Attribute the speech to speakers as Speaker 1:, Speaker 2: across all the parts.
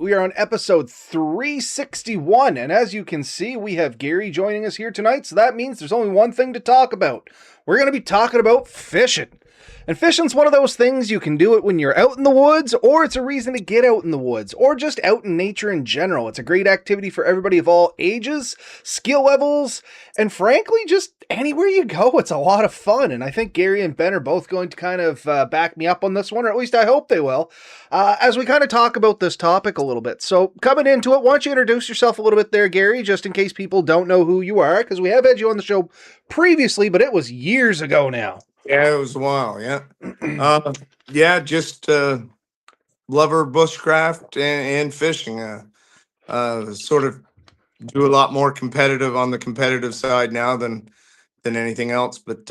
Speaker 1: We are on episode 361, and as you can see, we have Gary joining us here tonight, so that means there's only one thing to talk about. We're going to be talking about fishing. And fishing's one of those things you can do it when you're out in the woods, or it's a reason to get out in the woods, or just out in nature in general. It's a great activity for everybody of all ages, skill levels, and frankly, just anywhere you go, it's a lot of fun. And I think Gary and Ben are both going to kind of back me up on this one, or at least I hope they will, as we kind of talk about this topic a little bit. So coming into it, why don't you introduce yourself a little bit there, Gary, just in case people don't know who you are, because we have had you on the show previously, but it was years ago now.
Speaker 2: Yeah, it was a while. Yeah, just lover of bushcraft and fishing. Sort of do a lot more competitive on the competitive side now than anything else, but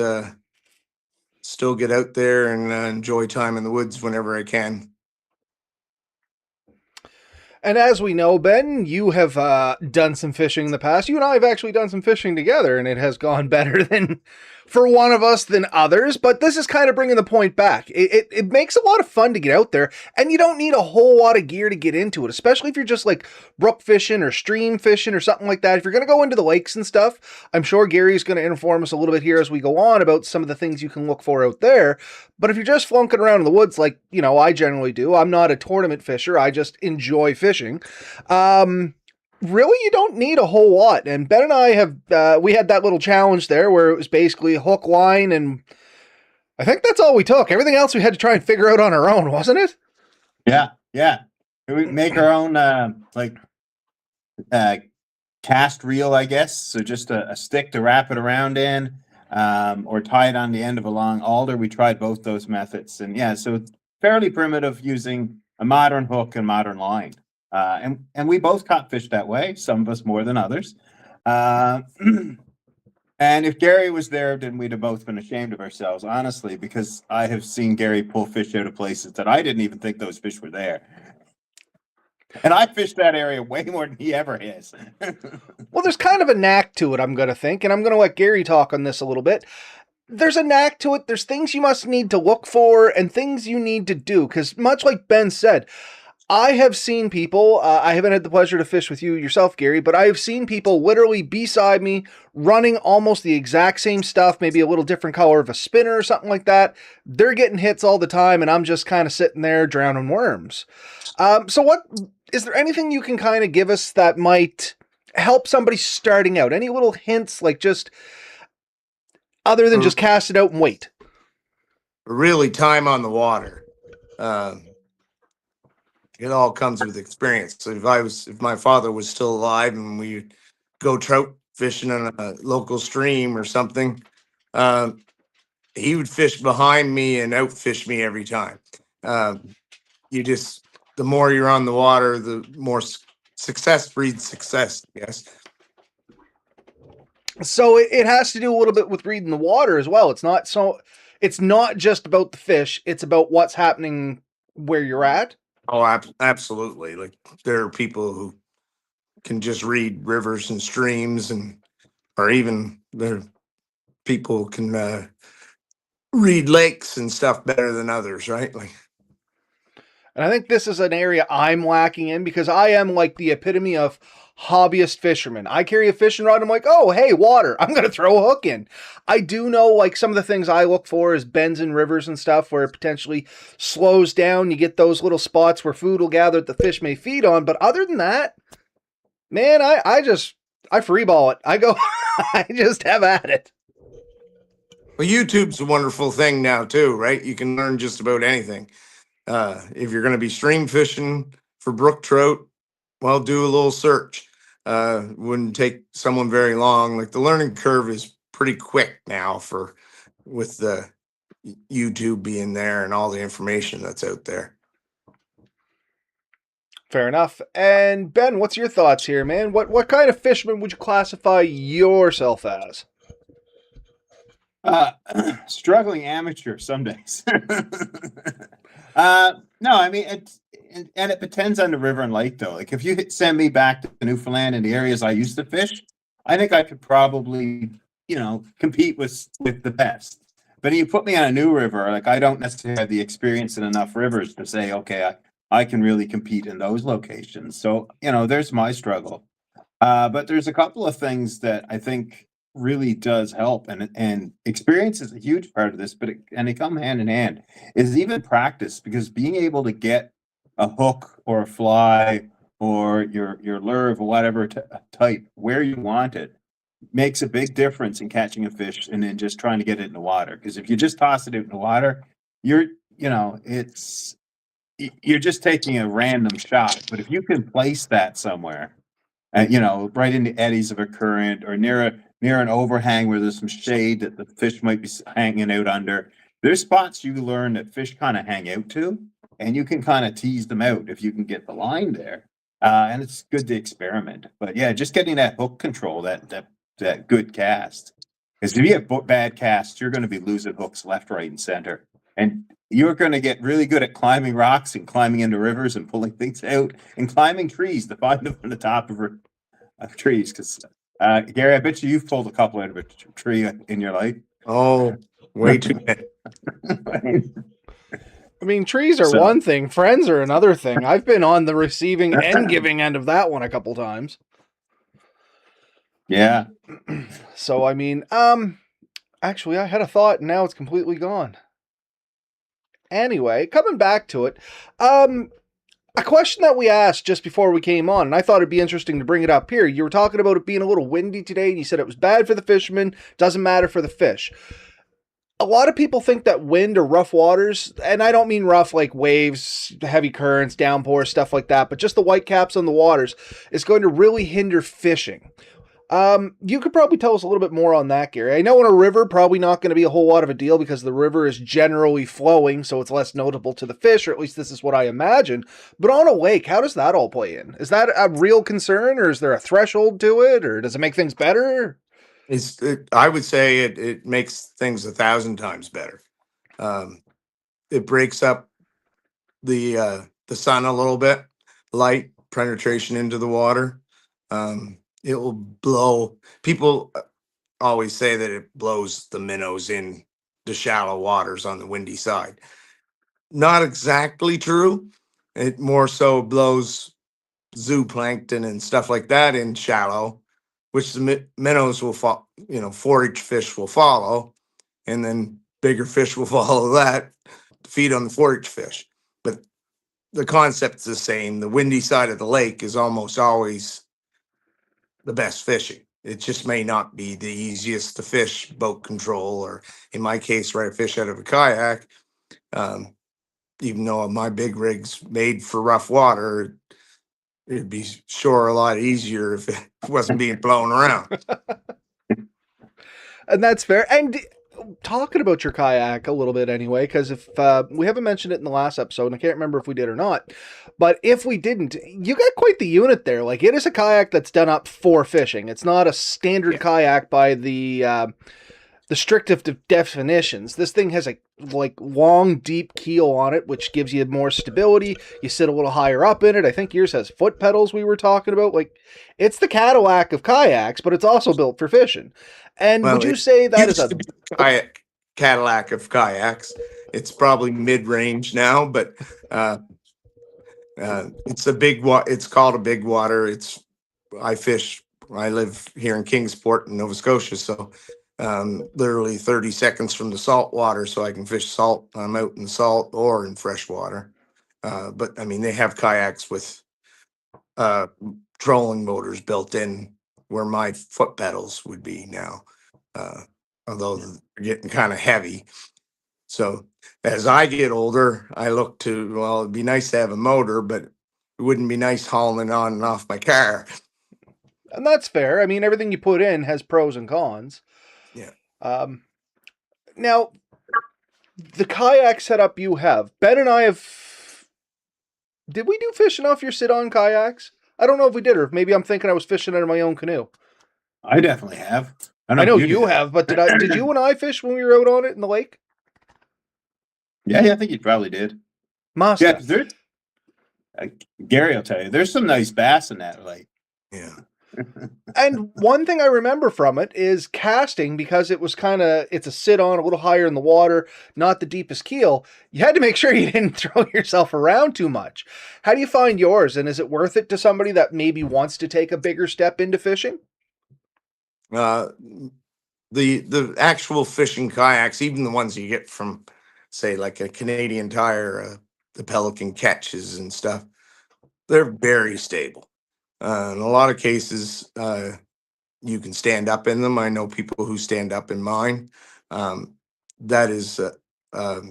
Speaker 2: still get out there and enjoy time in the woods whenever I can.
Speaker 1: And as we know, Ben, you have done some fishing in the past. You and I have actually done some fishing together, and it has gone better than for one of us than others. But this is kind of bringing the point back. It makes a lot of fun to get out there, and you don't need a whole lot of gear to get into it, especially if you're just like brook fishing or stream fishing or something like that. If you're going to go into the lakes and stuff, I'm sure Gary's going to inform us a little bit here as we go on about some of the things you can look for out there. But if you're just flunking around in the woods like, I generally do, I'm not a tournament fisher. I just enjoy fishing. Really, you don't need a whole lot. And Ben and I have, we had that little challenge there where it was basically hook, line, and I think that's all we took. Everything else we had to try and figure out on our own, wasn't it?
Speaker 3: Yeah. We make our own, cast reel, I guess. So just a stick to wrap it around in, or tie it on the end of a long alder. We tried both those methods. And yeah, so it's fairly primitive using a modern hook and modern line. And we both caught fish that way, some of us more than others. And if Gary was there, then we'd have both been ashamed of ourselves, honestly, because I have seen Gary pull fish out of places that I didn't even think those fish were there. And I fished that area way more than he ever has.
Speaker 1: Well, there's kind of a knack to it, I'm going to think, and I'm going to let Gary talk on this a little bit. There's a knack to it. There's things you must need to look for and things you need to do, because much like Ben said, I have seen people, I haven't had the pleasure to fish with you yourself, Gary, but I have seen people literally beside me running almost the exact same stuff, maybe a little different color of a spinner or something like that. They're getting hits all the time, and I'm just kind of sitting there drowning worms. So is there anything you can kind of give us that might help somebody starting out? Any little hints, like just other than just cast it out and wait?
Speaker 2: Really, time on the water. It all comes with experience. So if my father was still alive and we go trout fishing in a local stream or something, he would fish behind me and outfish me every time. The more you're on the water, the more success breeds success, yes.
Speaker 1: So it has to do a little bit with reading the water as well. It's not just about the fish. It's about what's happening where you're at.
Speaker 2: Oh, absolutely. Like there are people who can just read rivers and streams, or even there are people who can read lakes and stuff better than others, right?
Speaker 1: And I think this is an area I'm lacking in because I am like the epitome of hobbyist fisherman. I carry a fishing rod. I'm like, oh, hey, water. I'm going to throw a hook in. I do know like some of the things I look for is bends in rivers and stuff where it potentially slows down. You get those little spots where food will gather that the fish may feed on. But other than that, man, I freeball it. I go, I just have at it.
Speaker 2: Well, YouTube's a wonderful thing now too, right? You can learn just about anything. If you're going to be stream fishing for brook trout, well, do a little search. Wouldn't take someone very long. Like the learning curve is pretty quick now with the YouTube being there and all the information that's out there.
Speaker 1: Fair enough. And Ben, what's your thoughts here, man? What kind of fisherman would you classify yourself as?
Speaker 3: Struggling amateur some days. No, I mean, it depends on the river and lake, though. Like, if you send me back to Newfoundland and the areas I used to fish, I think I could probably, compete with the best. But you put me on a new river, like I don't necessarily have the experience in enough rivers to say, okay, I can really compete in those locations. So, there's my struggle. But there's a couple of things that I think really does help, and experience is a huge part of this, but they come hand in hand, is even practice, because being able to get a hook or a fly or your lure of whatever type where you want it makes a big difference in catching a fish and then just trying to get it in the water. Because if you just toss it out in the water, you're it's you're just taking a random shot. But if you can place that somewhere, right in the eddies of a current or near an overhang where there's some shade that the fish might be hanging out under. There's spots you learn that fish kind of hang out to, and you can kind of tease them out if you can get the line there. And it's good to experiment. But yeah, just getting that hook control, that good cast. Because if you have bad casts, you're going to be losing hooks left, right, and center. And you're going to get really good at climbing rocks and climbing into rivers and pulling things out and climbing trees to find them on the top of trees. Because Gary, I bet you've pulled a couple out of a tree in your life.
Speaker 2: Oh, way too many.
Speaker 1: I mean, trees are one thing, friends are another thing. I've been on the receiving and giving end of that one a couple times.
Speaker 3: Yeah.
Speaker 1: So, I mean, actually, I had a thought and now it's completely gone. Anyway, coming back to it, a question that we asked just before we came on, and I thought it'd be interesting to bring it up here. You were talking about it being a little windy today, and you said it was bad for the fishermen, doesn't matter for the fish. A lot of people think that wind or rough waters, and I don't mean rough like waves, heavy currents, downpours, stuff like that, but just the white caps on the waters is going to really hinder fishing. You could probably tell us a little bit more on that, Gary. I know in a river, probably not going to be a whole lot of a deal because the river is generally flowing, so it's less notable to the fish, or at least this is what I imagine. But on a lake, how does that all play in? Is that a real concern, or is there a threshold to it, or does it make things better?
Speaker 2: I would say it makes things 1,000 times better. It breaks up the sun a little bit, light penetration into the water. It will blow. People always say that it blows the minnows in the shallow waters on the windy side. Not exactly true. It more so blows zooplankton and stuff like that in shallow, which the minnows will follow, forage fish will follow, and then bigger fish will follow that, feed on the forage fish. But the concept's the same. The windy side of the lake is almost always the best fishing. It just may not be the easiest to fish boat control, or in my case, right, fish out of a kayak. Even though my big rig's made for rough water, it'd be sure a lot easier if it wasn't being blown around.
Speaker 1: And that's fair. And talking about your kayak a little bit anyway, because if we haven't mentioned it in the last episode, and I can't remember if we did or not, but if we didn't, you got quite the unit there. Like, it is a kayak that's done up for fishing. It's not a standard kayak by the strictest of definitions. This thing has a long, deep keel on it, which gives you more stability. You sit a little higher up in it. I think yours has foot pedals we were talking about. Like, it's the Cadillac of kayaks, but it's also built for fishing. And would you say that is a
Speaker 2: Cadillac of kayaks? It's probably mid-range now, but it's a big it's called a big water. I live here in Kingsport in Nova Scotia, so literally 30 seconds from the salt water, so I can fish salt. I'm out in salt or in fresh water. But I mean, they have kayaks with trolling motors built in where my foot pedals would be now, although they're getting kind of heavy. So as I get older, I look to, well, it'd be nice to have a motor, but it wouldn't be nice hauling on and off my car.
Speaker 1: And that's fair. I mean, everything you put in has pros and cons.
Speaker 2: Yeah.
Speaker 1: Now, the kayak setup you have, Ben and I have. Did we do fishing off your sit-on kayaks? I don't know if we did, or if maybe I'm thinking I was fishing out of my own canoe.
Speaker 3: I definitely have.
Speaker 1: I know you have, but did you and I fish when we were out on it in the lake?
Speaker 3: Yeah, I think you probably did.
Speaker 1: Must
Speaker 3: have. Gary will tell you, there's some nice bass in that lake.
Speaker 2: Yeah.
Speaker 1: And one thing I remember from it is casting, because it was it's a sit on a little higher in the water, not the deepest keel. You had to make sure you didn't throw yourself around too much. How do you find yours? And is it worth it to somebody that maybe wants to take a bigger step into fishing?
Speaker 2: Uh, the actual fishing kayaks, even the ones you get from, say, like a Canadian Tire, the Pelican catches and stuff, they're very stable. In a lot of cases, you can stand up in them. I know people who stand up in mine. Um, that is a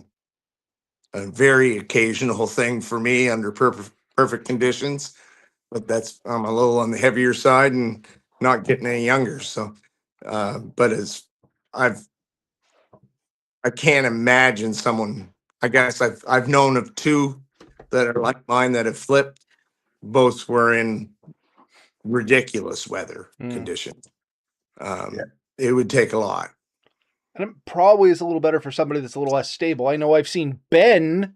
Speaker 2: very occasional thing for me under perfect conditions, but that's I'm a little on the heavier side and not getting any younger. So, but as I've I can't imagine someone. I guess I've known of two that are like mine that have flipped. Both were in ridiculous weather
Speaker 1: Mm.
Speaker 2: conditions.
Speaker 3: Yeah.
Speaker 2: It would take a lot.
Speaker 1: And it probably is a little better for somebody that's a little less stable. I know I've seen Ben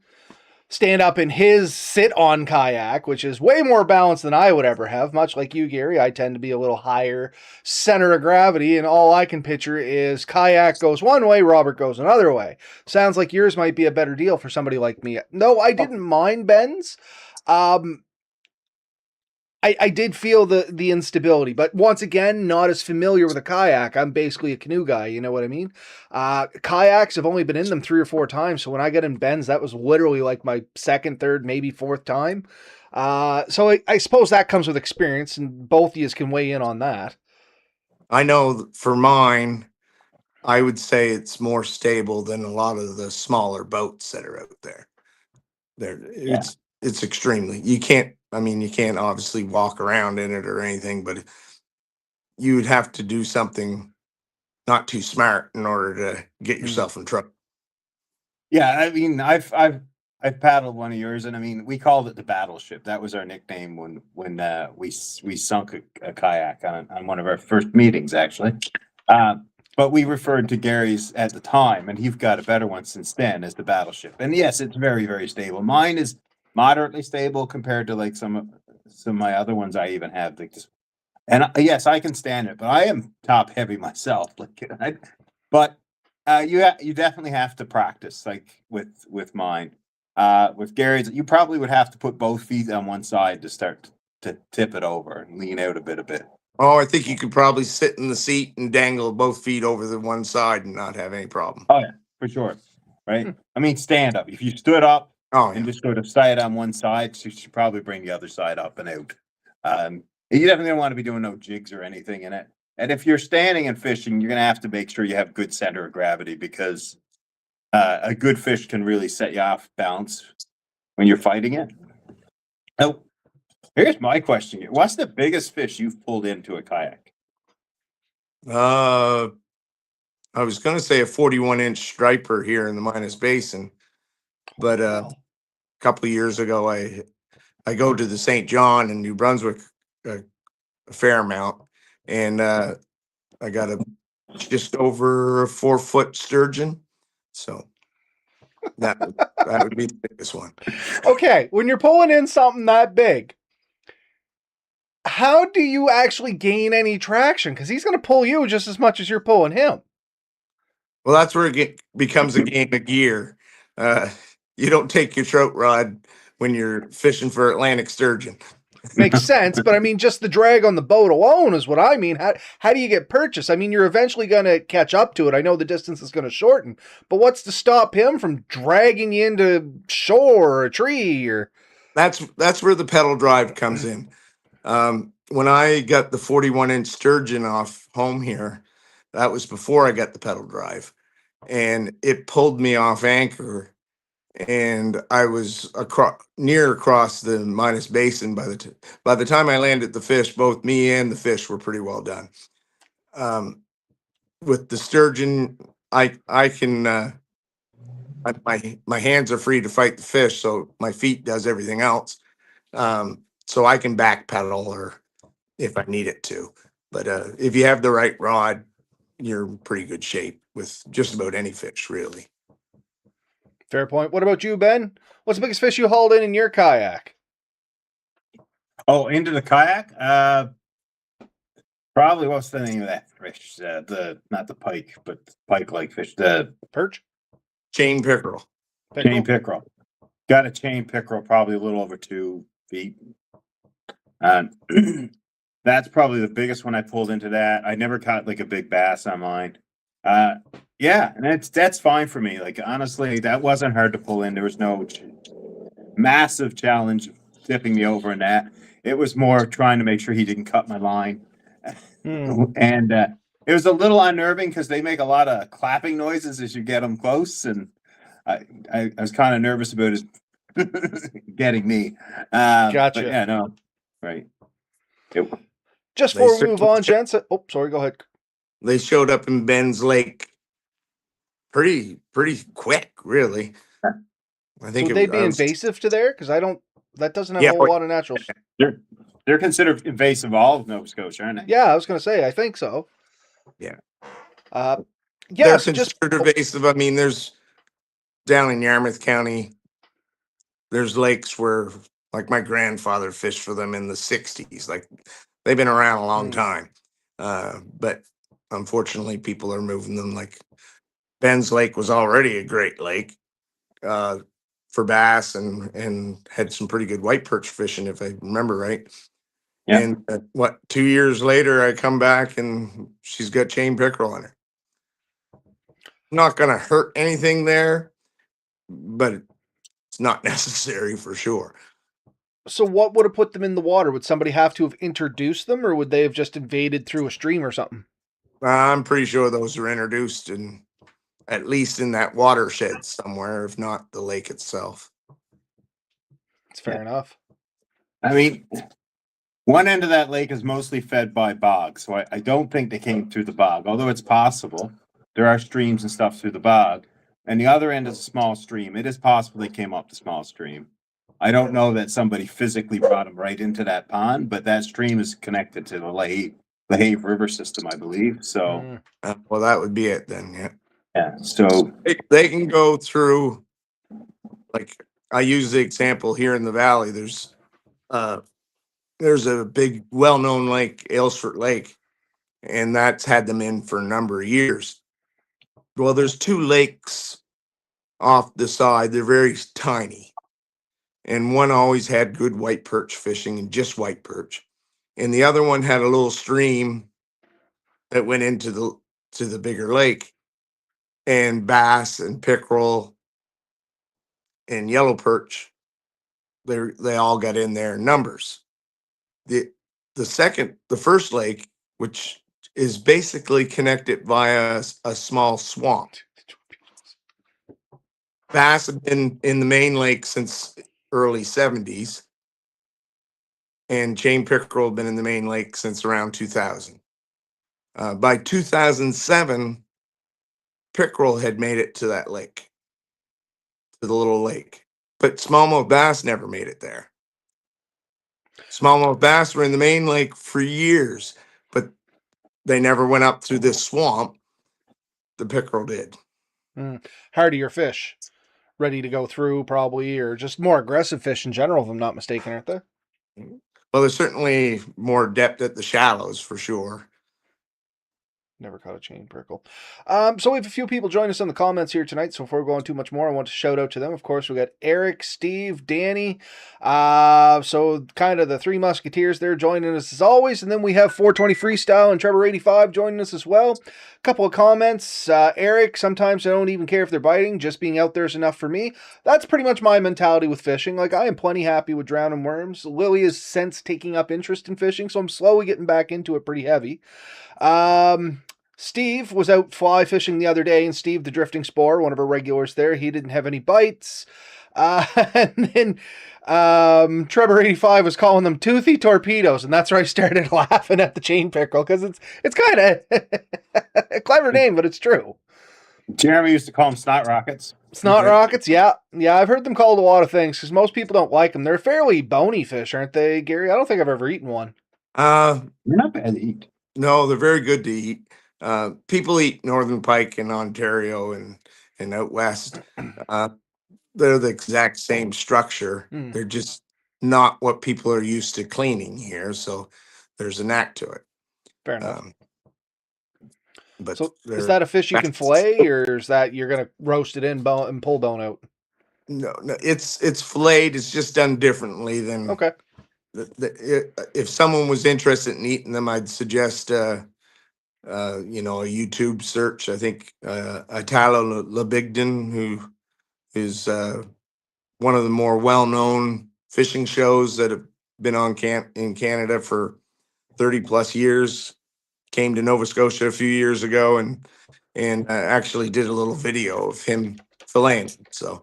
Speaker 1: stand up in his sit-on kayak, which is way more balanced than I would ever have. Much like you, Gary, I tend to be a little higher center of gravity, and all I can picture is kayak goes one way, Robert goes another way. Sounds like yours might be a better deal for somebody like me. No, I didn't mind Ben's. I did feel the instability, but once again, not as familiar with a kayak. I'm basically a canoe guy, you know what I mean? Kayaks, have only been in them 3 or 4 times, so when I got in Ben's, that was literally like my second, third, maybe fourth time. So I suppose that comes with experience, and both of you can weigh in on that.
Speaker 2: I know for mine, I would say it's more stable than a lot of the smaller boats that are out there.
Speaker 3: Yeah.
Speaker 2: It's extremely. You can't. I mean, you can't obviously walk around in it or anything, but you would have to do something not too smart in order to get yourself in trouble.
Speaker 3: Yeah, I mean, I've paddled one of yours, and I mean, we called it the battleship. That was our nickname when we sunk a kayak on one of our first meetings, actually. But we referred to Gary's at the time, and he's got a better one since then, as the battleship. And yes, it's very, very stable. Mine is moderately stable compared to like some of my other ones I even have. Like this, and yes, I can stand it, but I am top heavy myself. But you definitely have to practice, like with mine. With Gary's, you probably would have to put both feet on one side to start to tip it over and lean out a bit.
Speaker 2: Oh, I think you could probably sit in the seat and dangle both feet over the one side and not have any problem.
Speaker 3: Oh yeah, for sure. Right. I mean, stand up. If you stood up
Speaker 2: Oh
Speaker 3: and
Speaker 2: yeah.
Speaker 3: just sort of sat on one side, you should probably bring the other side up and out. You definitely don't want to be doing no jigs or anything in it. And if you're standing and fishing, you're gonna have to make sure you have good center of gravity, because a good fish can really set you off balance when you're fighting it. Now, here's my question: what's the biggest fish you've pulled into a kayak?
Speaker 2: I was going to say a 41-inch striper here in the Minas Basin, but a couple of years ago, I go to the St. John in New Brunswick a fair amount, and I got a just over a 4-foot sturgeon. So that would be the biggest one.
Speaker 1: Okay, when you're pulling in something that big, how do you actually gain any traction? Because he's going to pull you just as much as you're pulling him.
Speaker 2: Well, that's where becomes a game of gear. Uh, you don't take your trout rod when you're fishing for Atlantic sturgeon.
Speaker 1: Makes sense, but I mean, just the drag on the boat alone is what I mean. How do you get purchase? I mean, you're eventually going to catch up to it. I know the distance is going to shorten, but what's to stop him from dragging you into shore or a tree or?
Speaker 2: That's where the pedal drive comes in. When I got the 41-inch sturgeon off home here, that was before I got the pedal drive, and it pulled me off anchor, and I was across the Minas Basin by the time I landed the fish. Both me and the fish were pretty well done. With the sturgeon, I can my hands are free to fight the fish, so my feet does everything else. So I can back pedal or if I need it to. But if you have the right rod, you're in pretty good shape with just about any fish, really.
Speaker 1: Fair point. What about you, Ben? What's the biggest fish you hauled in your kayak?
Speaker 3: Oh, into the kayak? Probably what's the name of that fish? Not the pike, but pike-like fish. The
Speaker 1: Perch?
Speaker 2: Chain pickerel.
Speaker 3: chain
Speaker 1: Pickerel?
Speaker 3: pickerel. Got a chain pickerel, probably a little over 2 feet. That's probably the biggest one I pulled into that. I never caught like a big bass on mine. Yeah, and that's fine for me. Like honestly, that wasn't hard to pull in. There was no massive challenge of tipping me over in that. It was more trying to make sure he didn't cut my line. And it was a little unnerving because they make a lot of clapping noises as you get them close, and I was kind of nervous about it getting me. But
Speaker 1: Gotcha.
Speaker 3: yeah, no, right. It,
Speaker 1: Just
Speaker 2: They
Speaker 1: before we move
Speaker 2: certainly
Speaker 1: on, gents. Oh, sorry. Go ahead.
Speaker 2: They showed up in Ben's Lake pretty quick, really. I
Speaker 1: So
Speaker 2: think
Speaker 1: would they
Speaker 2: I
Speaker 1: be
Speaker 2: was,
Speaker 1: invasive to there? Because I don't. That doesn't have a
Speaker 2: yeah,
Speaker 1: whole lot of naturals.
Speaker 3: they're considered invasive all of Nova Scotia, aren't they?
Speaker 1: Yeah, I was gonna say. I think so.
Speaker 2: yeah.
Speaker 1: Yeah.
Speaker 2: They're
Speaker 1: So just
Speaker 2: considered invasive. I mean, there's down in Yarmouth County, there's lakes where like my grandfather fished for them in the 60s. Like they've been around a long time. But unfortunately people are moving them. Like Ben's Lake was already a great lake for bass and had some pretty good white perch fishing, if I remember right.
Speaker 3: Yeah.
Speaker 2: And 2 years later, I come back and she's got chain pickerel in her. Not going to hurt anything there, but it's not necessary for sure.
Speaker 1: So what would have put them in the water? Would somebody have to have introduced them, or would they have just invaded through a stream or something?
Speaker 2: I'm pretty sure those were introduced in at least in that watershed somewhere, if not the lake itself.
Speaker 1: It's fair enough.
Speaker 3: I mean, one end of that lake is mostly fed by bog, so I don't think they came through the bog, although it's possible. There are streams and stuff through the bog. And the other end is a small stream. It is possible they came up the small stream. I don't know that somebody physically brought them right into that pond, but that stream is connected to the Lahave River system, I believe. So,
Speaker 2: Well, that would be it then. Yeah.
Speaker 3: yeah. So,
Speaker 2: They can go through, like I use the example here in the valley. There's a big, well-known lake, Aylesford Lake, and that's had them in for a number of years. Well, there's 2 lakes off the side. They're very tiny. And one always had good white perch fishing and just white perch. And the other one had a little stream that went into the bigger lake, and bass and pickerel and yellow perch. They all got in there in numbers. The first lake, which is basically connected via a small swamp. Bass have been in the main lake since early 70s, and chain pickerel have been in the main lake since around 2000. By 2007, pickerel had made it to that lake, to the little lake, but smallmouth bass never made it there. Smallmouth bass were in the main lake for years, but they never went up through this swamp. The pickerel did.
Speaker 1: Hardier fish, ready to go through probably, or just more aggressive fish in general, if I'm not mistaken, aren't they?
Speaker 2: Well, there's certainly more depth at the shallows for sure.
Speaker 1: Never caught a chain pickerel. So we have a few people join us in the comments here tonight. So before we go on too much more, I want to shout out to them. Of course, we got Eric, Steve, Danny. So kind of the 3 musketeers there joining us as always. And then we have 420 Freestyle and Trevor 85 joining us as well. A couple of comments. Eric, sometimes I don't even care if they're biting. Just being out there is enough for me. That's pretty much my mentality with fishing. Like, I am plenty happy with drowning worms. Lily has since taking up interest in fishing, so I'm slowly getting back into it pretty heavy. Steve was out fly fishing the other day, and Steve, the drifting spore, one of our regulars there, he didn't have any bites. And then Trevor 85 was calling them toothy torpedoes, and that's where I started laughing at the chain pickerel, because it's kind of a clever name, but it's true.
Speaker 3: Jeremy used to call them snot rockets.
Speaker 1: Snot rockets, yeah. I've heard them called a lot of things, because most people don't like them. They're fairly bony fish, aren't they, Gary? I don't think I've ever eaten one.
Speaker 3: They're not bad to eat.
Speaker 2: No, they're very good to eat. People eat northern pike in Ontario and out west. They're the exact same structure. They're just not what people are used to cleaning here. So there's a knack to it.
Speaker 1: Fair enough.
Speaker 2: But
Speaker 1: So is
Speaker 2: they're
Speaker 1: that a fish you can fillet, or is that you're gonna roast it in bone and pull bone out?
Speaker 2: no, it's filleted. It's just done differently than
Speaker 1: Okay.
Speaker 2: if someone was interested in eating them, I'd suggest a YouTube search. I think Italo Labigden, who is one of the more well-known fishing shows that have been on in Canada for 30 plus years, came to Nova Scotia a few years ago and actually did a little video of him filleting. So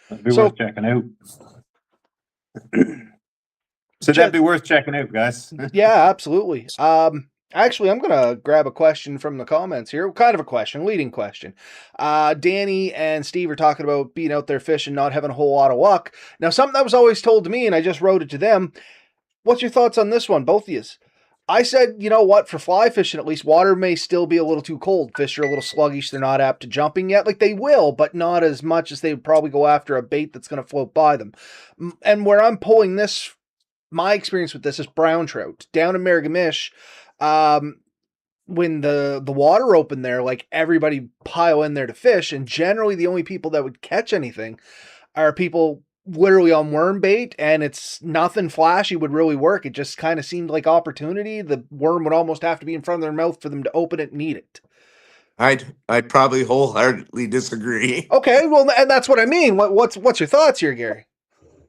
Speaker 3: That'd be
Speaker 1: So-
Speaker 3: worth checking out. So that'd be worth checking out, guys.
Speaker 1: Yeah, absolutely. Actually, I'm gonna grab a question from the comments here. Kind of a question, leading question. Danny and Steve are talking about being out there fishing, not having a whole lot of luck. Now, something that was always told to me, and I just wrote it to them. What's your thoughts on this one, both of you? I said, you know what, for fly fishing at least, water may still be a little too cold. Fish are a little sluggish. They're not apt to jumping yet. Like, they will, but not as much as they would probably go after a bait that's going to float by them. And where I'm pulling this, my experience with this is brown trout. Down in Marigamish, when the water opened there, like, everybody pile in there to fish, and generally the only people that would catch anything are people literally on worm bait, and it's nothing flashy would really work. It just kind of seemed like opportunity. The worm would almost have to be in front of their mouth for them to open it and eat it.
Speaker 2: I'd probably wholeheartedly disagree.
Speaker 1: Okay, well, and that's what I mean. What's your thoughts here, Gary?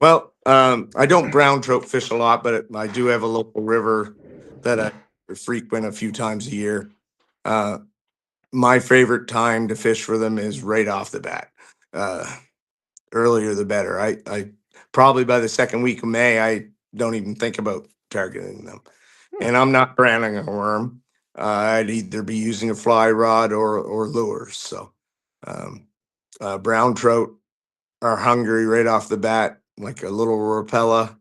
Speaker 2: Well, I don't brown trout fish a lot, but I do have a local river that I frequent a few times a year. My favorite time to fish for them is right off the bat. Earlier the better. I probably by the second week of May, I don't even think about targeting them. And I'm not branding a worm. I'd either be using a fly rod or lures. So brown trout are hungry right off the bat, like a little rapella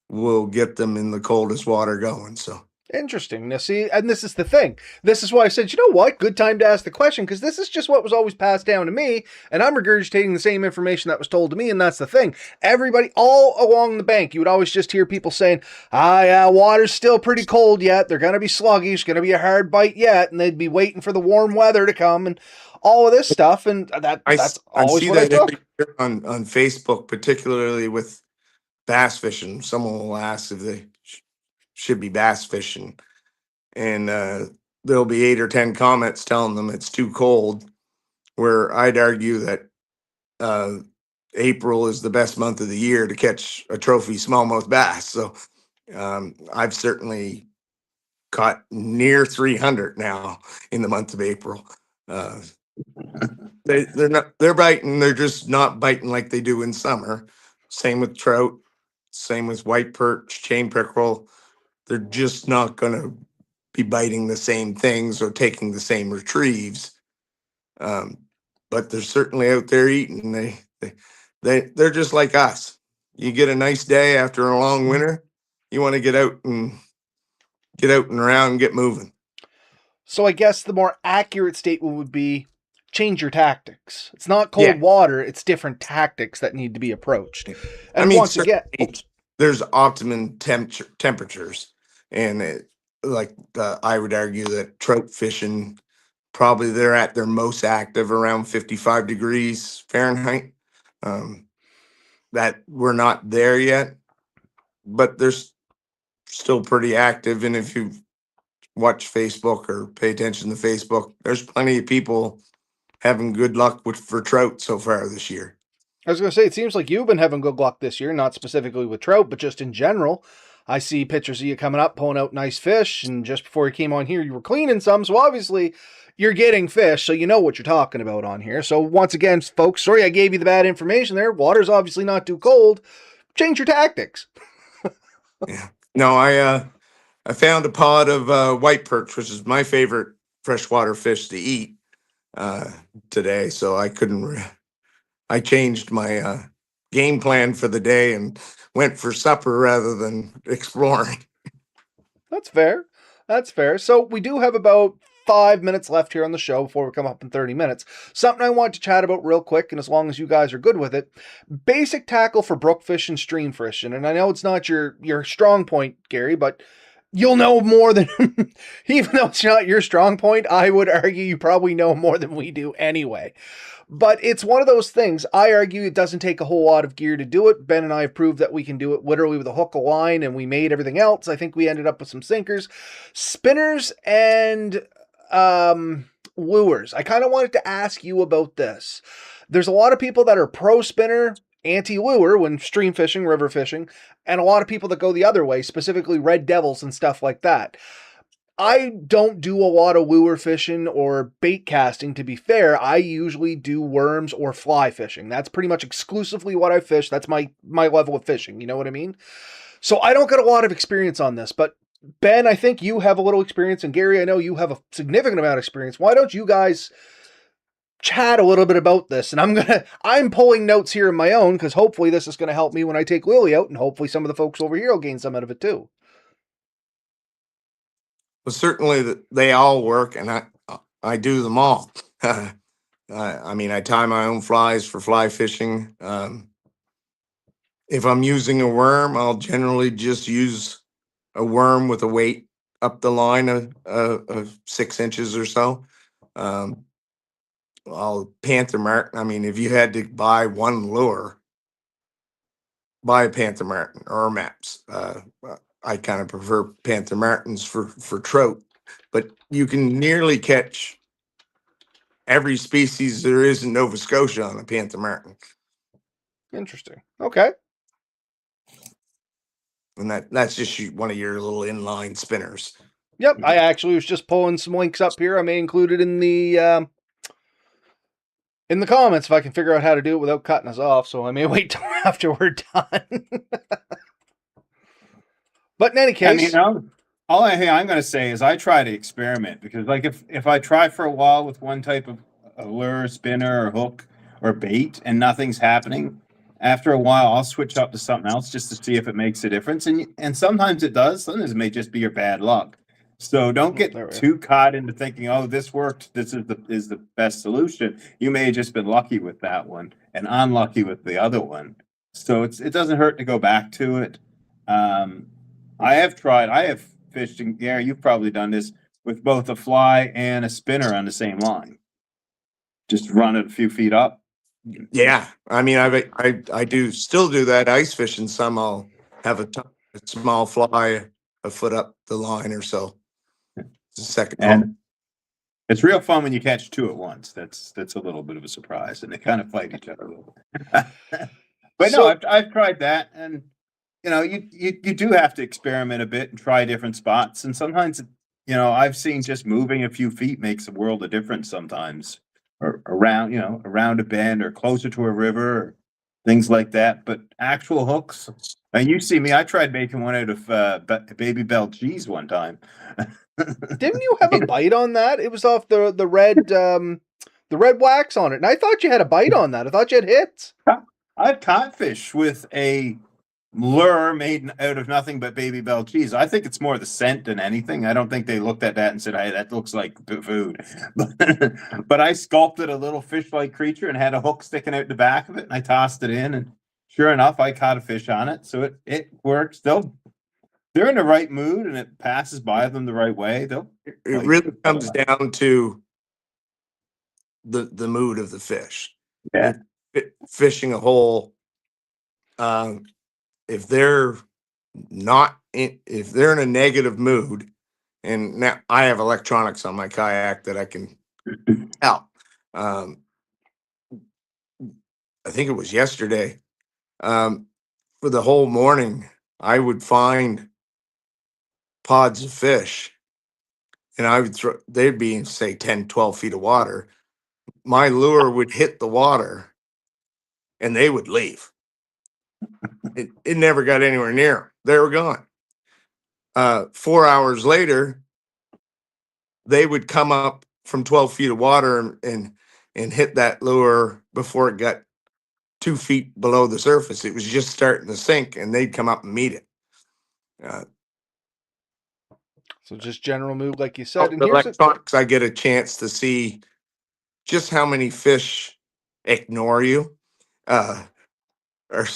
Speaker 2: will get them in the coldest water going. So
Speaker 1: Interesting. Now, see, and this is the thing. This is why I said, you know what? Good time to ask the question, because this is just what was always passed down to me, and I'm regurgitating the same information that was told to me, and that's the thing. Everybody, all along the bank, you would always just hear people saying, yeah, water's still pretty cold yet. They're going to be sluggish, going to be a hard bite yet, and they'd be waiting for the warm weather to come, and all of this stuff, and that's always
Speaker 2: see
Speaker 1: what I
Speaker 2: that
Speaker 1: took.
Speaker 2: every year on Facebook, particularly with bass fishing. Someone will ask if they should be bass fishing, and there'll be 8 or 10 comments telling them it's too cold, where I'd argue that April is the best month of the year to catch a trophy smallmouth bass. So I've certainly caught near 300 now in the month of April. They're biting, they're just not biting like they do in summer. Same with trout, same with white perch, chain pickerel. They're just not going to be biting the same things or taking the same retrieves. But they're certainly out there eating. They're just like us. You get a nice day after a long winter, you want to get out and around and get moving.
Speaker 1: So I guess the more accurate statement would be change your tactics. It's not cold
Speaker 2: Yeah.
Speaker 1: water, it's different tactics that need to be approached. And
Speaker 2: I mean,
Speaker 1: once again,
Speaker 2: there's optimum temperatures, and I would argue that trout fishing probably they're at their most active around 55 degrees Fahrenheit. That we're not there yet, but they're still pretty active. And if you watch Facebook or pay attention to Facebook, there's plenty of people having good luck for trout so far this year.
Speaker 1: I was going to say, it seems like you've been having good luck this year, not specifically with trout, but just in general. I see pictures of you coming up, pulling out nice fish, and just before you came on here, you were cleaning some, so obviously you're getting fish, so you know what you're talking about on here. So once again, folks, sorry I gave you the bad information there. Water's obviously not too cold. Change your tactics.
Speaker 2: Yeah. No, I found a pod of white perch, which is my favorite freshwater fish to eat today, so I couldn't. I changed my game plan for the day and went for supper rather than exploring.
Speaker 1: That's fair. That's fair. So we do have about 5 minutes left here on the show before we come up in 30 minutes. Something I want to chat about real quick, and as long as you guys are good with it, basic tackle for brook fish and stream fishing. And I know it's not your strong point, Gary, but you'll know more than, even though it's not your strong point, I would argue you probably know more than we do anyway. But it's one of those things. I argue it doesn't take a whole lot of gear to do it. Ben and I have proved that we can do it literally with a hook, a line, and we made everything else. I think we ended up with some sinkers, spinners, and lures. I kind of wanted to ask you about this. There's a lot of people that are pro spinner, anti lure when stream fishing, river fishing, and a lot of people that go the other way, specifically red devils and stuff like that. I don't do a lot of lure fishing or bait casting, to be fair. I usually do worms or fly fishing. That's pretty much exclusively what I fish. That's my level of fishing, you know what I mean? So I don't get a lot of experience on this, but Ben, I think you have a little experience, and Gary, I know you have a significant amount of experience. Why don't you guys chat a little bit about this? And I'm pulling notes here in my own, because hopefully this is going to help me when I take Lily out, and hopefully some of the folks over here will gain some out of it too.
Speaker 2: Well, certainly they all work, and I do them all. I mean, I tie my own flies for fly fishing. If I'm using a worm, I'll generally just use a worm with a weight up the line of 6 inches or so. I'll Panther Martin. I mean, if you had to buy one lure, buy a Panther Martin or Maps. I kind of prefer Panther Martins for trout, but you can nearly catch every species there is in Nova Scotia on a Panther Martin.
Speaker 1: Interesting. Okay.
Speaker 2: And that's just one of your little inline spinners.
Speaker 1: Yep, I actually was just pulling some links up here. I may include it in the comments if I can figure out how to do it without cutting us off. So I may wait till after we're done. But in any case,
Speaker 3: all I'm going to say is I try to experiment, because like if I try for a while with one type of lure, spinner, or hook, or bait, and nothing's happening, after a while I'll switch up to something else just to see if it makes a difference. And sometimes it does. Sometimes it may just be your bad luck. So don't get too caught into thinking, oh, this worked, this is the best solution. You may have just been lucky with that one and unlucky with the other one. So it doesn't hurt to go back to it. I have fished, and Gary, you've probably done this, with both a fly and a spinner on the same line. Just run it a few feet up.
Speaker 2: Yeah, I mean, I do still do that ice fishing. Some I'll have a small fly a foot up the line or so. It's a second.
Speaker 3: And it's real fun when you catch two at once. That's a little bit of a surprise, and they kind of fight each other a little bit. But no, I've tried that, and you do have to experiment a bit and try different spots. And sometimes, I've seen just moving a few feet makes a world of difference sometimes, or around a bend or closer to a river, or things like that. But actual hooks, and you see me, I tried making one out of baby bell cheese one time.
Speaker 1: Didn't you have a bite on that? It was off the red wax on it. And I thought you had a bite on that. I thought you had hits.
Speaker 3: I've caught fish with a lure made out of nothing but baby bell cheese. I think it's more the scent than anything. I don't think they looked at that and said, hey, that looks like food. But I sculpted a little fish-like creature and had a hook sticking out the back of it, and I tossed it in, and sure enough, I caught a fish on it. So it works. They're in the right mood and it passes by them the right way.
Speaker 2: It really comes down to the mood of the fish.
Speaker 3: Yeah.
Speaker 2: Fishing a hole, if they're if they're in a negative mood, and now I have electronics on my kayak that I can tell. I think it was yesterday. For the whole morning, I would find pods of fish, and I would they'd be in, say, 10, 12 feet of water. My lure would hit the water and they would leave. It never got anywhere near them. They were gone. 4 hours later, they would come up from 12 feet of water and hit that lure before it got 2 feet below the surface. It was just starting to sink, and they'd come up and meet it.
Speaker 1: So just general mood, like you said.
Speaker 2: And electronics, I get a chance to see just how many fish ignore you, or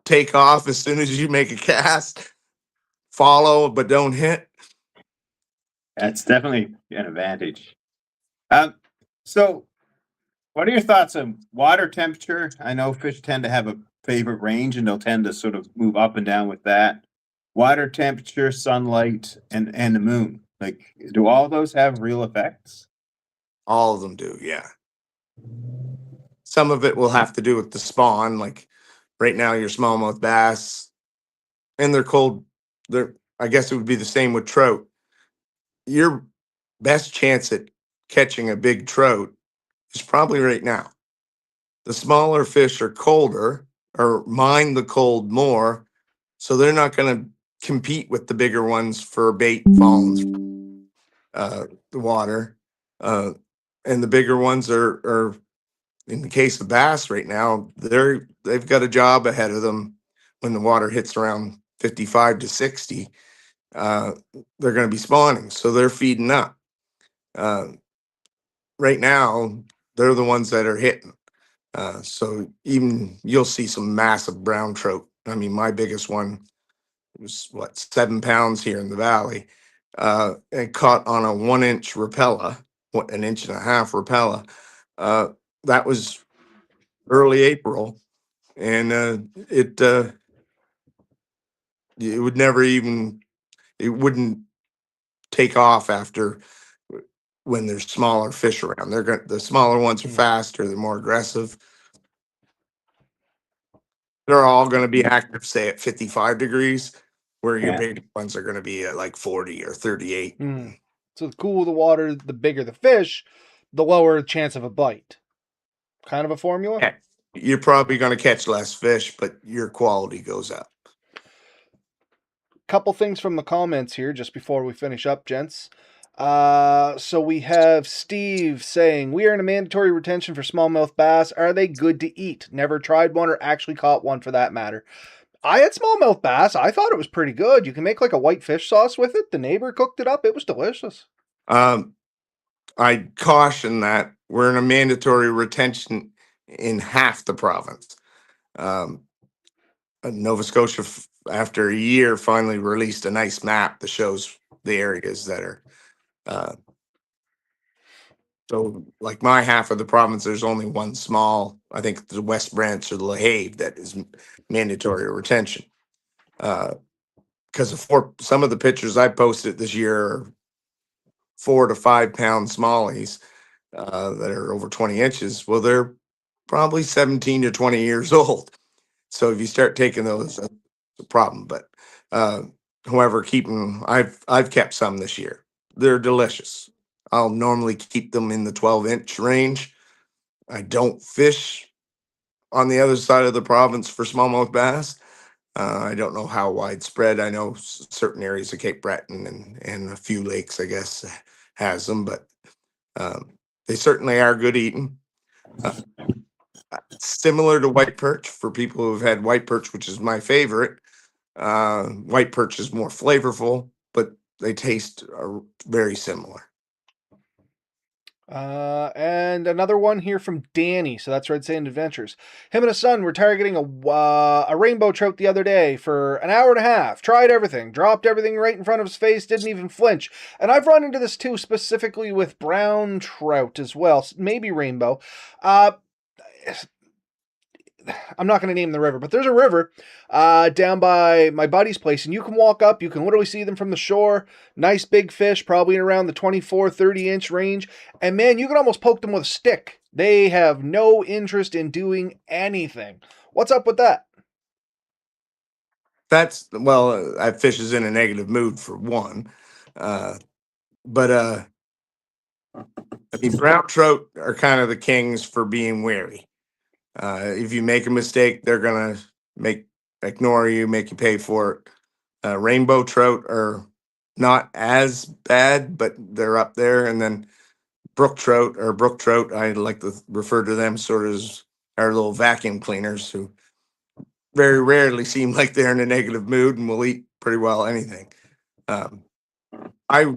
Speaker 2: take off as soon as you make a cast. follow but don't hit.
Speaker 3: That's definitely an advantage. So what are your thoughts on water temperature? I know fish tend to have a favorite range and they'll tend to sort of move up and down with that. Water temperature, sunlight, and the moon. Like, do all those have real effects?
Speaker 2: All of them do, yeah. Some of it will have to do with the spawn. Like right now, your smallmouth bass, and they're cold. I guess it would be the same with trout. Your best chance at catching a big trout is probably right now. The smaller fish are colder or mind the cold more, so they're not going to compete with the bigger ones for bait falling the water. And the bigger ones are in the case of bass right now, they've got a job ahead of them when the water hits around 55 to 60. They're going to be spawning, so they're feeding up. Right now, they're the ones that are hitting. So even you'll see some massive brown trout. I mean, my biggest one was 7 pounds here in the valley. And caught on a 1 inch Rapella, an inch and a half Rapella. That was early April, and it would never even, it wouldn't take off after when there's smaller fish around. The smaller ones are faster, they're more aggressive. They're all going to be active, say at 55 degrees, where your
Speaker 3: Yeah.
Speaker 2: big ones are going to be at like 40 or 38.
Speaker 1: So the cooler the water, the bigger the fish, the lower the chance of a bite. Kind of a formula.
Speaker 2: Yeah. You're probably going to catch less fish, but your quality goes up.
Speaker 1: Couple things from the comments here just before we finish up, gents. So we have Steve saying, we are in a mandatory retention for smallmouth bass. Are they good to eat? Never tried one or actually caught one for that matter. I had smallmouth bass. I thought it was pretty good. You can make like a white fish sauce with it. The neighbor cooked it up. It was delicious.
Speaker 2: I caution that we're in a mandatory retention in half the province. Nova Scotia, after a year, finally released a nice map that shows the areas that are. So, like my half of the province, there's only one small, I think the West Branch or the LaHave, that is mandatory retention. Because some of the pictures I posted this year are 4 to 5 pound smallies that are over 20 inches. Well, they're probably 17 to 20 years old. So if you start taking those, that's a problem. But however, I've kept some this year. They're delicious. I'll normally keep them in the 12-inch range. I don't fish on the other side of the province for smallmouth bass. I don't know how widespread. I know certain areas of Cape Breton and a few lakes, I guess, has them, but they certainly are good eating. Similar to white perch, for people who've had white perch, which is my favorite. White perch is more flavorful, but they taste very similar.
Speaker 1: And another one here from Danny. So that's Red Sand Adventures. Him and his son were targeting a rainbow trout the other day for an hour and a half. Tried everything, dropped everything right in front of his face, didn't even flinch. And I've run into this too, specifically with brown trout as well, maybe rainbow. I'm not going to name the river, but there's a river down by my buddy's place, and you can walk up. You can literally see them from the shore. Nice big fish, probably in around the 24, 30-inch range. And man, you can almost poke them with a stick. They have no interest in doing anything. What's up with that?
Speaker 2: That fish is in a negative mood for one. But I mean, brown trout are kind of the kings for being wary. If you make a mistake, they're gonna ignore you, make you pay for it. Rainbow trout are not as bad, but they're up there. And then brook trout, I like to refer to them sort of as our little vacuum cleaners, who very rarely seem like they're in a negative mood and will eat pretty well anything.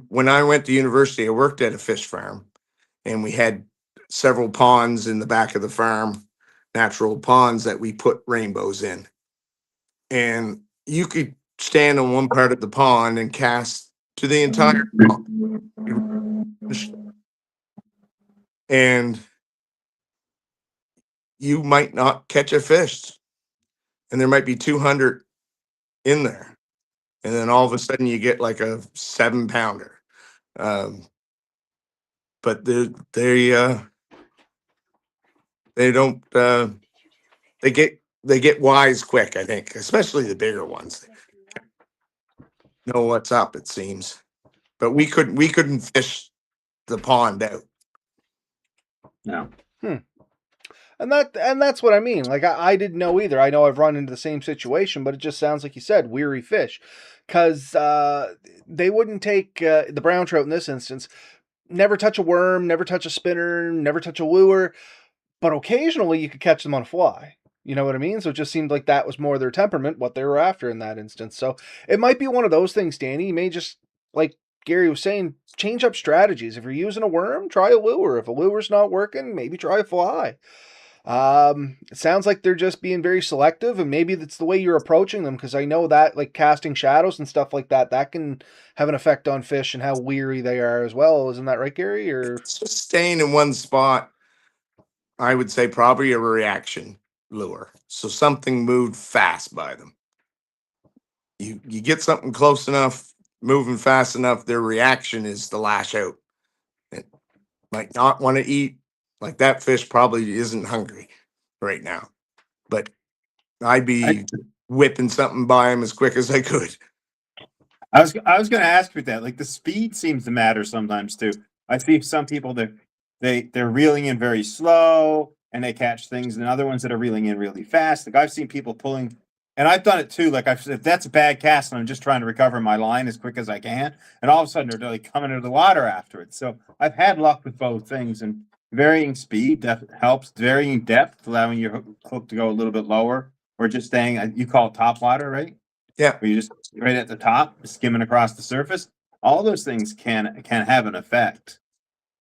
Speaker 2: When I went to university, I worked at a fish farm, and we had several ponds in the back of the farm, natural ponds that we put rainbows in. And you could stand on one part of the pond and cast to the entire pond. And you might not catch a fish, and there might be 200 in there. And then all of a sudden you get like a 7-pounder. But they don't, they get wise quick, I think, especially the bigger ones. They know what's up, it seems. But we couldn't fish the pond out.
Speaker 3: No.
Speaker 1: And that's what I mean. Like I didn't know either. I know I've run into the same situation, but it just sounds like you said, weary fish, because they wouldn't take the brown trout in this instance. Never touch a worm, never touch a spinner, never touch a lure, but occasionally you could catch them on a fly. You know what I mean? So it just seemed like that was more their temperament, what they were after in that instance. So it might be one of those things, Danny. You may just, like Gary was saying, change up strategies. If you're using a worm, try a lure. If a lure's not working, maybe try a fly. It sounds like they're just being very selective, and maybe that's the way you're approaching them, because I know that, like, casting shadows and stuff like that, that can have an effect on fish and how weary they are as well. Isn't that right, Gary? Or
Speaker 2: It's just staying in one spot, I would say probably a reaction lure. So something moved fast by them. You get something close enough, moving fast enough, their reaction is to lash out. It might not want to eat. Like that fish probably isn't hungry right now. But I'd be whipping something by him as quick as I could.
Speaker 3: I was going to ask you that. Like the speed seems to matter sometimes too. I see some people they're reeling in very slow and they catch things, and other ones that are reeling in really fast. Like I've seen people pulling, and I've done it too. Like if that's a bad cast and I'm just trying to recover my line as quick as I can, and all of a sudden they're like coming into the water after it. So I've had luck with both things, and varying speed helps. Varying depth, allowing your hook to go a little bit lower, or just staying. You call it top water, right?
Speaker 2: Yeah.
Speaker 3: Where you just right at the top, skimming across the surface. All those things can have an effect.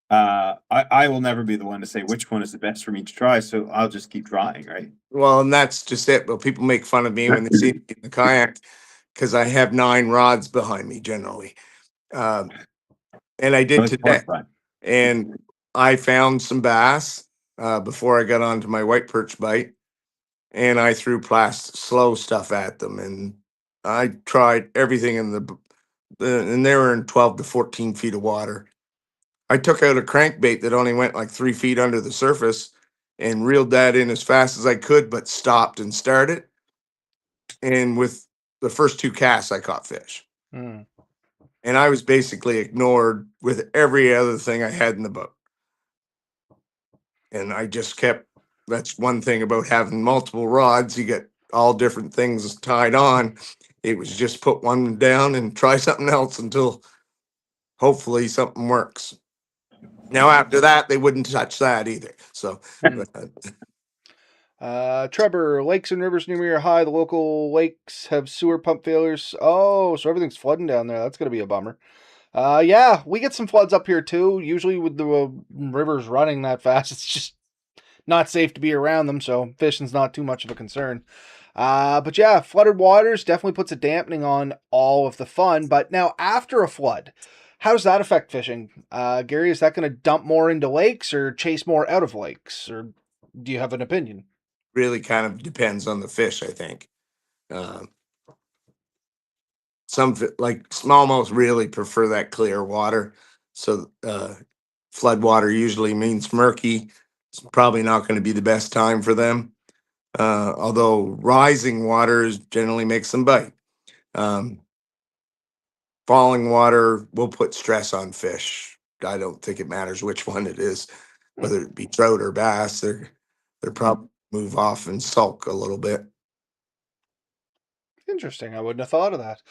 Speaker 3: I will never be the one to say which one is the best for me to try, so I'll just keep trying, right?
Speaker 2: Well, and that's just it. But people make fun of me when they see me in the kayak because I have 9 rods behind me generally. And I did today. And I found some bass before I got onto my white perch bite, and I threw slow stuff at them, and I tried everything in and they were in 12 to 14 feet of water. I took out a crankbait that only went like 3 feet under the surface and reeled that in as fast as I could, but stopped and started. And with the first 2 casts, I caught fish.
Speaker 1: Mm.
Speaker 2: And I was basically ignored with every other thing I had in the boat. And I just kept, that's one thing about having multiple rods. You get all different things tied on. It was just put one down and try something else until hopefully something works. Now, after that, they wouldn't touch that either. So,
Speaker 1: Trevor, lakes and rivers near me are high. The local lakes have sewer pump failures. Oh, so everything's flooding down there. That's going to be a bummer. Yeah, we get some floods up here too. Usually with the rivers running that fast, it's just not safe to be around them, so fishing's not too much of a concern. But yeah, flooded waters definitely puts a dampening on all of the fun. But now after a flood, how does that affect fishing? Gary, is that going to dump more into lakes or chase more out of lakes? Or do you have an opinion?
Speaker 2: really kind of depends on the fish, I think. Like smallmouth really prefer that clear water. So flood water usually means murky. It's probably not going to be the best time for them. Although rising water generally makes them bite. Falling water will put stress on fish. I don't think it matters which one it is, whether it be trout or bass. They're probably move off and sulk a little bit.
Speaker 1: Interesting. I wouldn't have thought of that.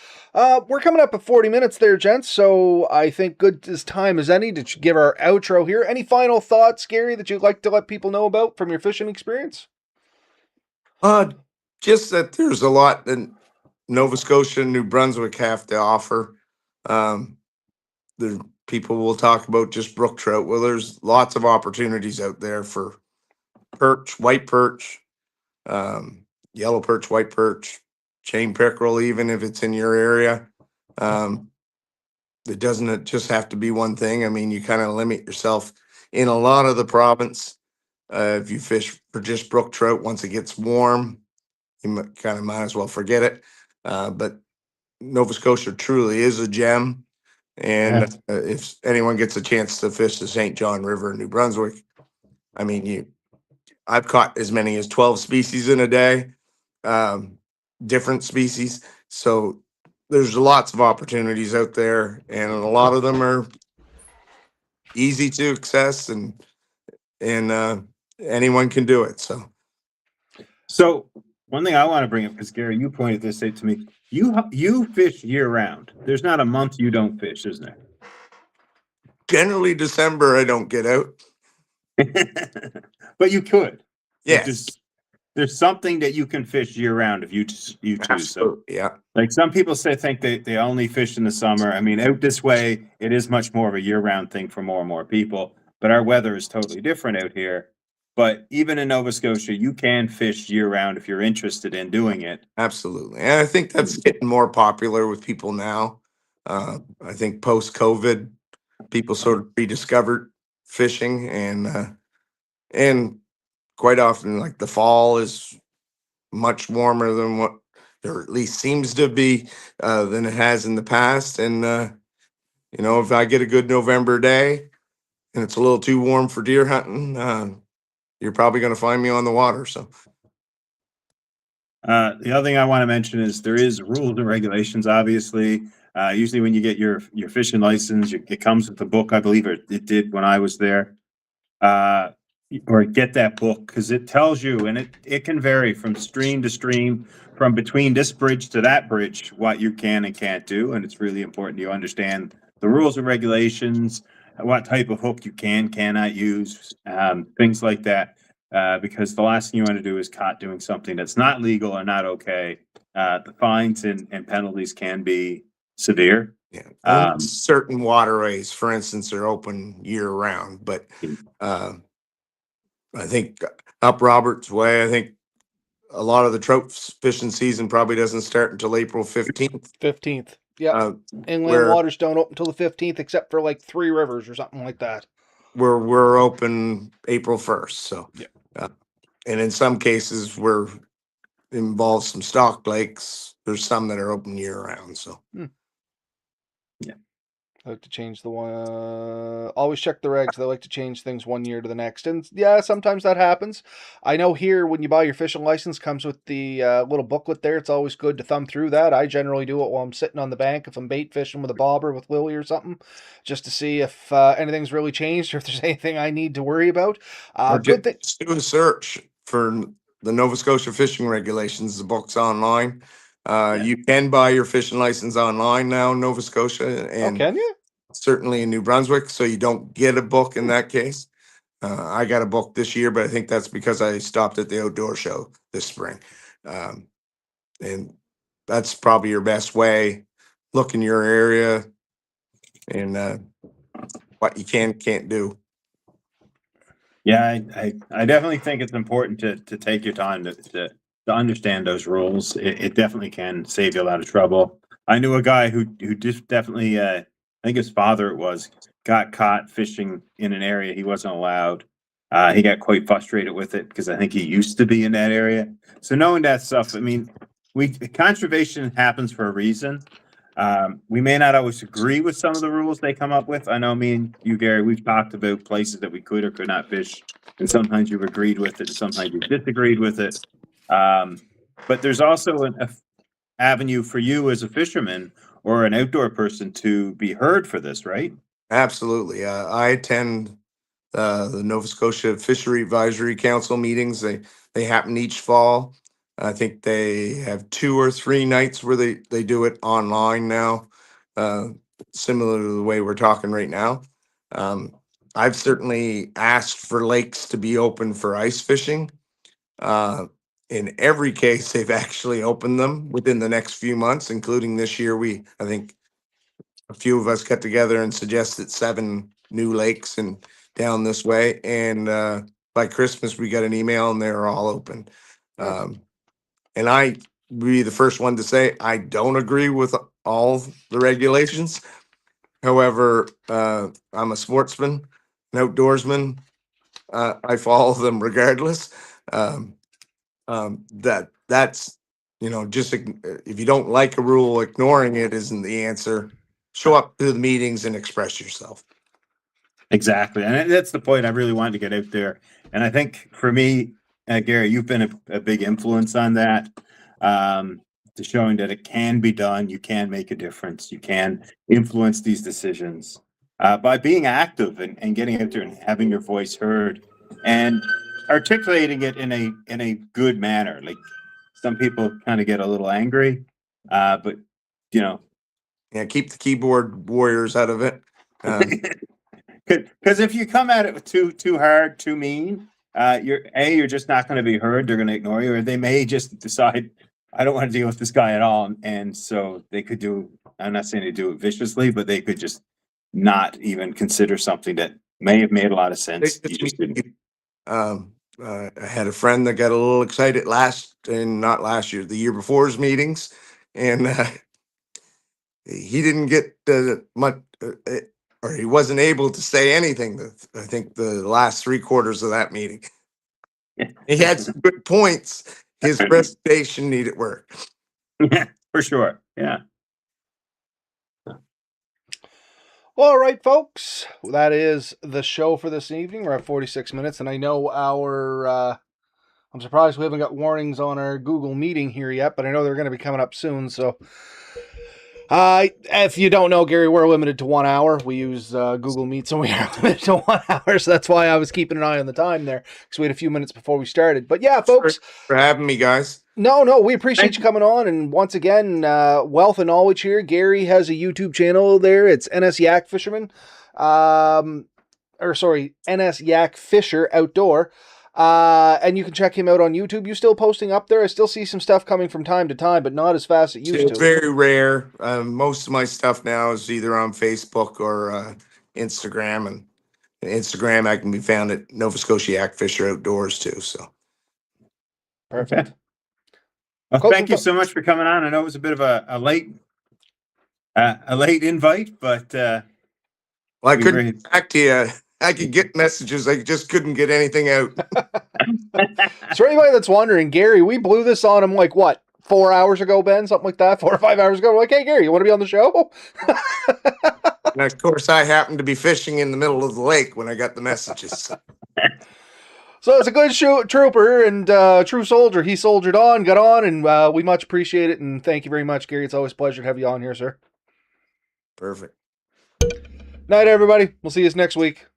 Speaker 1: We're coming up at 40 minutes there, gents, so I think good as time as any to give our outro here. Any final thoughts, Gary, that you'd like to let people know about from your fishing experience?
Speaker 2: Just that there's a lot that Nova Scotia and New Brunswick have to offer. The people will talk about just brook trout. Well, there's lots of opportunities out there for perch, white perch, yellow perch, white perch, chain pickerel, even if it's in your area. It doesn't just have to be one thing. I mean, you kind of limit yourself in a lot of the province. If you fish for just brook trout, once it gets warm, you kind of might as well forget it. But Nova Scotia truly is a gem. And
Speaker 3: Yeah.
Speaker 2: if anyone gets a chance to fish the St. John River in New Brunswick, I mean, I've caught as many as 12 species in a day, different species. So there's lots of opportunities out there, and a lot of them are easy to access, and anyone can do it.
Speaker 3: So one thing I want to bring up, because Gary, you pointed this out to me. You fish year round. There's not a month you don't fish, isn't there?
Speaker 2: Generally, December I don't get out.
Speaker 3: But you could. Like
Speaker 2: Yes,
Speaker 3: there's something that you can fish year round if you choose. So
Speaker 2: absolutely, yeah,
Speaker 3: like some people think they only fish in the summer. I mean, out this way, it is much more of a year round thing for more and more people. But our weather is totally different out here. But even in Nova Scotia, you can fish year round if you're interested in doing it.
Speaker 2: absolutely. And I think that's getting more popular with people now. I think post COVID, people sort of rediscovered fishing, and quite often, like, the fall is much warmer than what, or at least seems to be, than it has in the past. And if I get a good November day and it's a little too warm for deer hunting, you're probably going to find me on the water. So
Speaker 3: The other thing I want to mention is there is rules and regulations. Obviously, usually when you get your fishing license, it comes with the book. I believe it did when I was there. Uh, or get that book because it tells you, and it can vary from stream to stream, from between this bridge to that bridge, what you can and can't do. And it's really important you understand the rules and regulations, what type of hook you cannot use, things like that. Because the last thing you want to do is caught doing something that's not legal or not okay. The fines and penalties can be severe.
Speaker 2: yeah,
Speaker 3: Um,
Speaker 2: certain waterways, for instance, are open year round. But uh, I think up Roberts Way, I think a lot of the trout fishing season probably doesn't start until April 15th.
Speaker 1: 15th. Yep.
Speaker 2: Uh,
Speaker 1: Inland
Speaker 2: where
Speaker 1: waters don't open until the 15th, except for like 3 rivers or something like that.
Speaker 2: we're open April 1st. So,
Speaker 1: Yeah.
Speaker 2: and in some cases, we're involves some stock lakes. There's some that are open year round. So,
Speaker 1: I like to change the one. Always check the regs. They like to change things one year to the next, and yeah, sometimes that happens. I know here when you buy your fishing license, comes with the little booklet there. It's always good to thumb through that. I generally do it while I'm sitting on the bank if I'm bait fishing with a bobber with Lily or something, just to see if anything's really changed or if there's anything I need to worry about.
Speaker 2: or
Speaker 1: Good thing.
Speaker 2: just do a search for the Nova Scotia fishing regulations. The book's online.
Speaker 3: Yeah.
Speaker 2: You can buy your fishing license online now in Nova Scotia,
Speaker 1: Oh,
Speaker 2: and
Speaker 1: can you?
Speaker 2: certainly in New Brunswick. So you don't get a book in that case. I got a book this year, but I think that's because I stopped at the outdoor show this spring. And that's probably your best way. Look in your area and what you can't do.
Speaker 3: Yeah, I definitely think it's important to take your time to understand those rules. It definitely can save you a lot of trouble. I knew a guy who just definitely, I think his father it was, got caught fishing in an area he wasn't allowed. He got quite frustrated with it because I think he used to be in that area. So knowing that stuff, I mean, conservation happens for a reason. We may not always agree with some of the rules they come up with. I know me and you, Gary, we've talked about places that we could or could not fish, and sometimes you've agreed with it, and sometimes you've disagreed with it. But there's also an avenue for you as a fisherman or an outdoor person to be heard for this, right?
Speaker 2: Absolutely. I attend the Nova Scotia Fishery Advisory Council meetings. They happen each fall. I think they have 2 or 3 nights where they do it online now, similar to the way we're talking right now. I've certainly asked for lakes to be open for ice fishing. In every case, they've actually opened them within the next few months, including this year. I think a few of us got together and suggested 7 new lakes and down this way. And by Christmas, we got an email and they were all open. And I be the first one to say I don't agree with all the regulations. However, I'm a sportsman, an outdoorsman. I follow them regardless. That's just if you don't like a rule, ignoring it isn't the answer. Show up to the meetings and express yourself.
Speaker 3: Exactly. And that's the point I really wanted to get out there. And I think for me, Gary, you've been a big influence on that, to showing that it can be done. You can make a difference. You can influence these decisions by being active and getting out there and having your voice heard and articulating it in a good manner. Like some people kind of get a little angry, but
Speaker 2: Yeah, keep the keyboard warriors out of it.
Speaker 3: Because if you come at it with too hard, too mean, you're just not going to be heard. They're going to ignore you, or they may just decide, I don't want to deal with this guy at all. And so they could do. I'm not saying they do it viciously, but they could just not even consider something that may have made a lot of sense. You just didn't.
Speaker 2: I had a friend that got a little excited not last year, the year before's meetings, and he didn't get much. Or he wasn't able to say anything. I think the last 3/4 of that meeting, he had some good points. His presentation needed work.
Speaker 3: Yeah, for sure. Yeah.
Speaker 1: All right, folks. That is the show for this evening. We're at 46 minutes, and I know I'm surprised we haven't got warnings on our Google meeting here yet, but I know they're going to be coming up soon, so... if you don't know, Gary, we're limited to 1 hour. We use Google Meet, so we are limited to 1 hour. So that's why I was keeping an eye on the time there, because we had a few minutes before we started. But yeah, folks,
Speaker 2: for having me, guys.
Speaker 1: No, we appreciate you coming on. And once again, wealth and knowledge here. Gary has a YouTube channel there. It's NS Yak Fisherman, NS Yak Fisher Outdoor. And you can check him out on YouTube. You still posting up there? I still see some stuff coming from time to time, but not as fast as it used to.
Speaker 2: It's very rare. Most of my stuff now is either on Facebook or Instagram, and Instagram I can be found at Nova Scotia Yak Fisher Outdoors too. So
Speaker 1: perfect.
Speaker 3: Well, thank you so much for coming on. I know it was a bit of a late invite, but
Speaker 2: well, I couldn't get back to you. I could get messages. I just couldn't get anything out.
Speaker 1: So anybody that's wondering, Gary, we blew this on him like what, 4 hours ago, Ben? Something like that, 4 or 5 hours ago. We're like, hey, Gary, you want to be on the show?
Speaker 2: And of course, I happened to be fishing in the middle of the lake when I got the messages.
Speaker 1: So it's a good trooper and true soldier. He soldiered on, got on, and we much appreciate it. And thank you very much, Gary. It's always a pleasure to have you on here, sir.
Speaker 2: Perfect.
Speaker 1: Night, everybody. We'll see you next week.